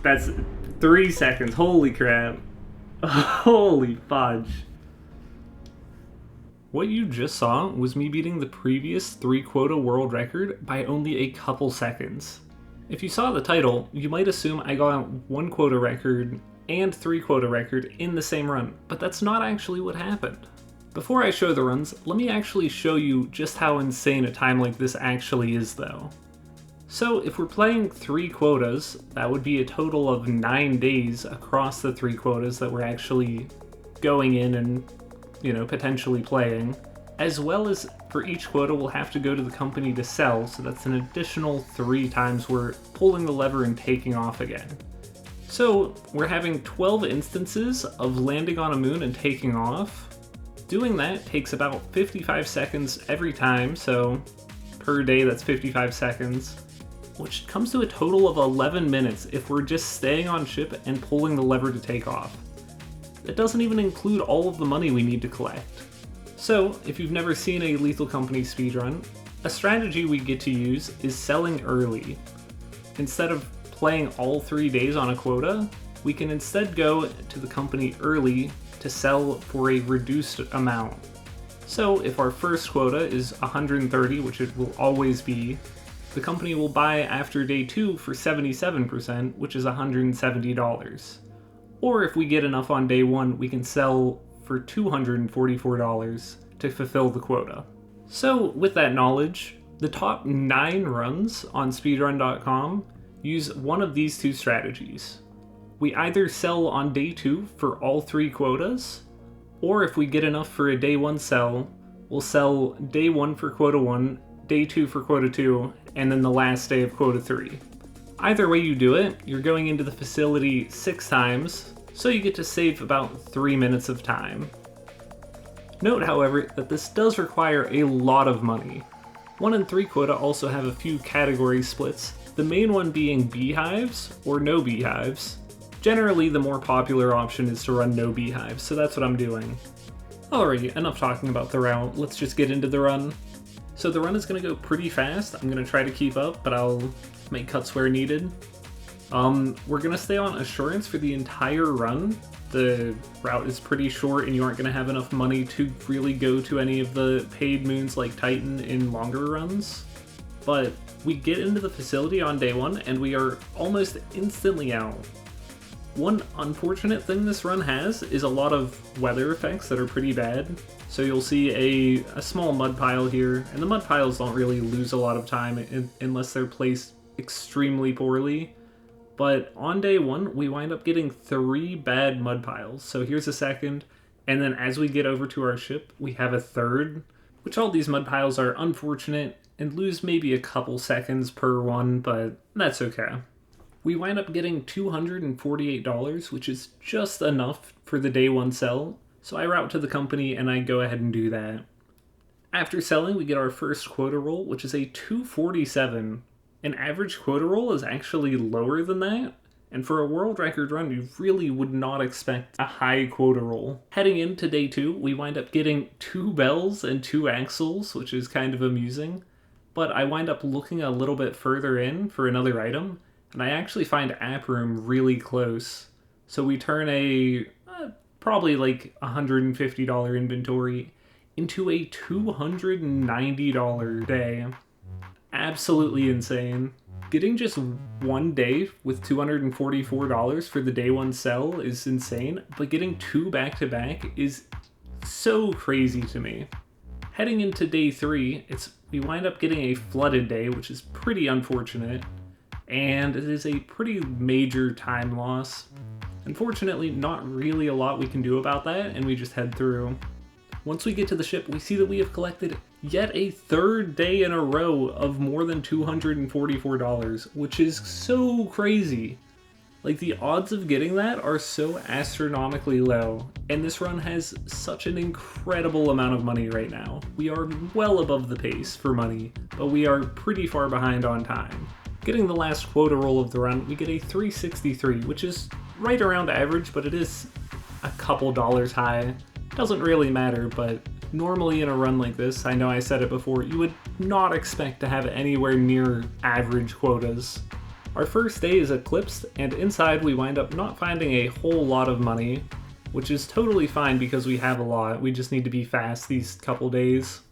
That's 3 seconds. Holy crap. Holy fudge. What you just saw was me beating the previous 3 quota world record by only a couple seconds. If you saw the title, you might assume I got 1 quota record and 3 quota record in the same run, but that's not actually what happened. Before I show the runs, let me actually show you just how insane a time like this actually is though. So if we're playing 3 quotas, that would be a total of 9 days across the 3 quotas that we're actually going in and, potentially playing. As well as for each quota, we'll have to go to the company to sell, so that's an additional 3 times we're pulling the lever and taking off again. So we're having 12 instances of landing on a moon and taking off. Doing that takes about 55 seconds every time, so per day that's 55 seconds, which comes to a total of 11 minutes if we're just staying on ship and pulling the lever to take off. That doesn't even include all of the money we need to collect. So, if you've never seen a Lethal Company speedrun, a strategy we get to use is selling early. Instead of playing all 3 days on a quota, we can instead go to the company early to sell for a reduced amount. So if our first quota is 130, which it will always be, the company will buy after day 2 for 77%, which is $170. Or if we get enough on day 1, we can sell for $244 to fulfill the quota. So with that knowledge, the top 9 runs on speedrun.com use one of these 2 strategies. We either sell on day 2 for all 3 quotas, or if we get enough for a day 1 sell, we'll sell day 1 for quota 1, day 2 for quota 2, and then the last day of quota 3. Either way you do it, you're going into the facility 6 times, so you get to save about 3 minutes of time. Note, however, that this does require a lot of money. 1 and 3 quota also have a few category splits, the main one being beehives or no beehives. Generally, the more popular option is to run no beehives, so that's what I'm doing. Alrighty, enough talking about the route, let's just get into the run. So the run is going to go pretty fast. I'm going to try to keep up, but I'll make cuts where needed. We're going to stay on assurance for the entire run. The route is pretty short and you aren't going to have enough money to really go to any of the paid moons like Titan in longer runs. But we get into the facility on day 1 and we are almost instantly out. One unfortunate thing this run has is a lot of weather effects that are pretty bad. So you'll see a small mud pile here, and the mud piles don't really lose a lot of time unless they're placed extremely poorly. But on day 1, we wind up getting 3 bad mud piles. So here's a second, and then as we get over to our ship, we have a third, which all these mud piles are unfortunate and lose maybe a couple seconds per one, but that's okay. We wind up getting $248, which is just enough for the day 1 sell, so I route to the company and I go ahead and do that. After selling, we get our first quota roll, which is a 247. An average quota roll is actually lower than that, and for a world record run, you really would not expect a high quota roll. Heading into day 2, we wind up getting 2 bells and 2 axles, which is kind of amusing, but I wind up looking a little bit further in for another item, and I actually find app room really close. So we turn a probably like $150 inventory into a $290 day. Absolutely insane. Getting just 1 day with $244 for the day 1 sell is insane, but getting 2 back-to-back is so crazy to me. Heading into day 3, we wind up getting a flooded day, which is pretty unfortunate, and it is a pretty major time loss. Unfortunately, not really a lot we can do about that, and we just head through. Once we get to the ship, we see that we have collected yet a 3rd day in a row of more than $244, which is so crazy. Like, the odds of getting that are so astronomically low, and this run has such an incredible amount of money right now. We are well above the pace for money, but we are pretty far behind on time. Getting the last quota roll of the run, we get a 363, which is right around average, but it is a couple dollars high. Doesn't really matter, but normally in a run like this, I know I said it before, you would not expect to have anywhere near average quotas. Our first day is eclipsed, and inside we wind up not finding a whole lot of money, which is totally fine because we have a lot. We just need to be fast these couple days.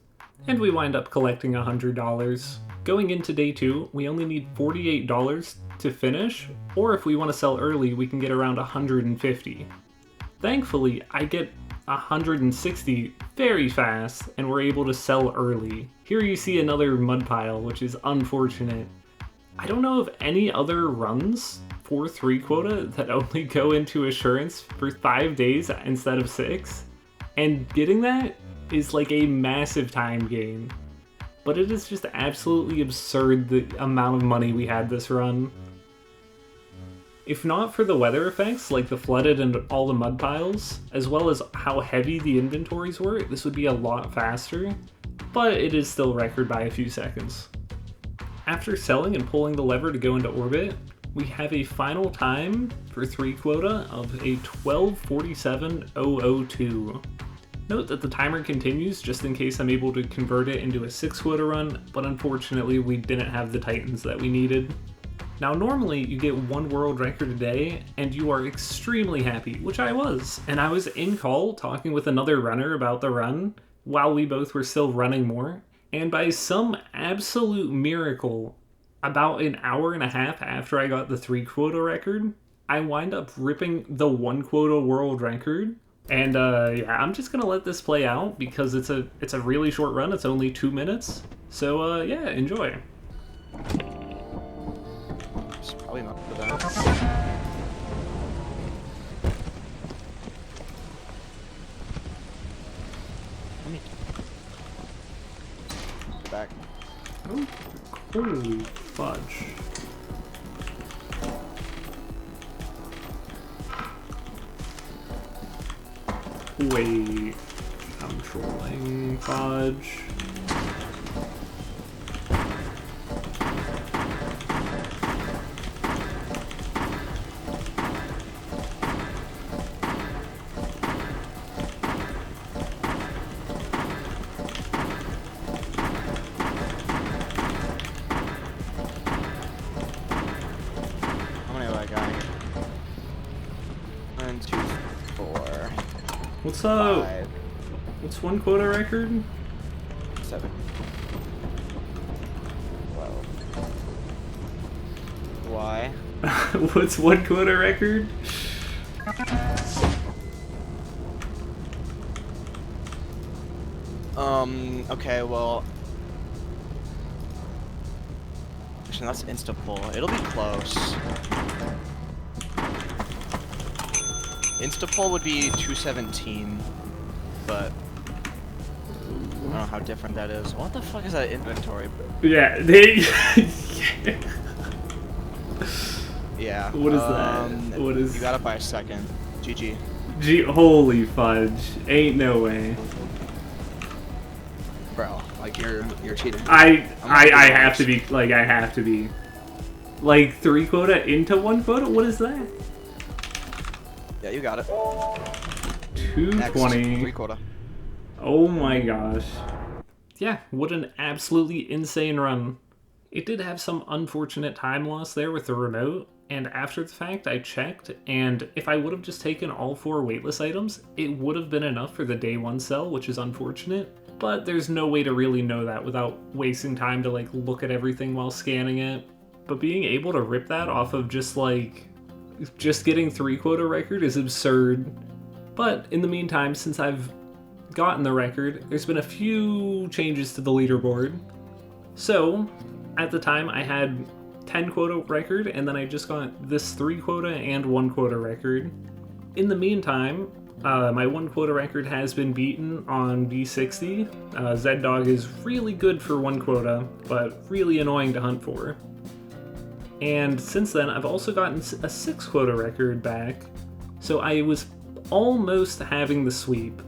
And we wind up collecting $100. Going into day 2, we only need $48 to finish, or if we want to sell early, we can get around $150. Thankfully, I get $160 very fast, and we're able to sell early. Here you see another mud pile, which is unfortunate. I don't know of any other runs for 3 quota that only go into assurance for 5 days instead of 6, and getting that is like a massive time gain. But it is just absolutely absurd the amount of money we had this run. If not for the weather effects, like the flooded and all the mud piles, as well as how heavy the inventories were, this would be a lot faster, but it is still record by a few seconds. After selling and pulling the lever to go into orbit, we have a final time for 3 quota of a 12:47.002. Note that the timer continues just in case I'm able to convert it into a 6 quota run, but unfortunately we didn't have the titans that we needed. Now normally you get 1 world record a day and you are extremely happy, which I was, and I was in call talking with another runner about the run while we both were still running more, and by some absolute miracle, about an hour and a half after I got the 3 quota record, I wind up ripping the 1 quota world record. And yeah, I'm just gonna let this play out because it's a really short run. It's only 2 minutes. So yeah, enjoy. It's probably not for that. Let me back. Oh, holy fudge. Wait, I'm trolling, fudge. How many have I got? 1, 2, 4. What's 5, what's 1 quota record? 7, 12. Why? What's 1 quota record? Okay, well... Actually, that's insta-pull. It'll be close. Insta-pull would be 217, but... I don't know how different that is. What the fuck is that inventory? Yeah, they... Yeah. What is that? What is... You got it by a second. GG. Holy fudge. Ain't no way. Bro, like you're cheating. I have to be, like, I have to be. Like, 3 quota into 1 quota? What is that? Yeah, you got it. 220. Next, 3 quota. Oh my gosh. Yeah, what an absolutely insane run. It did have some unfortunate time loss there with the remote, and after the fact I checked, and if I would have just taken all 4 weightless items, it would have been enough for the day 1 sell, which is unfortunate. But there's no way to really know that without wasting time to like look at everything while scanning it. But being able to rip that off of just getting 3 quota record is absurd. But in the meantime, since I've gotten the record, there's been a few changes to the leaderboard. So at the time I had 10 quota record, and then I just got this 3 quota and 1 quota record. In the meantime, my 1 quota record has been beaten on V60. Z-Dog is really good for 1 quota, but really annoying to hunt for. And since then, I've also gotten a 6 quota record back, so I was almost having the sweep.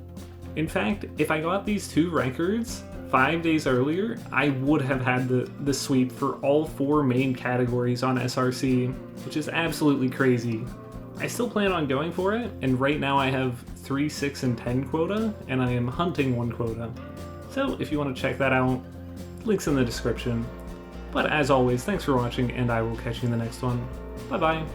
In fact, if I got these 2 records 5 days earlier, I would have had the sweep for all 4 main categories on SRC, which is absolutely crazy. I still plan on going for it, and right now I have 3, 6, and 10 quota, and I am hunting 1 quota. So if you want to check that out, links in the description. But as always, thanks for watching, and I will catch you in the next one. Bye bye.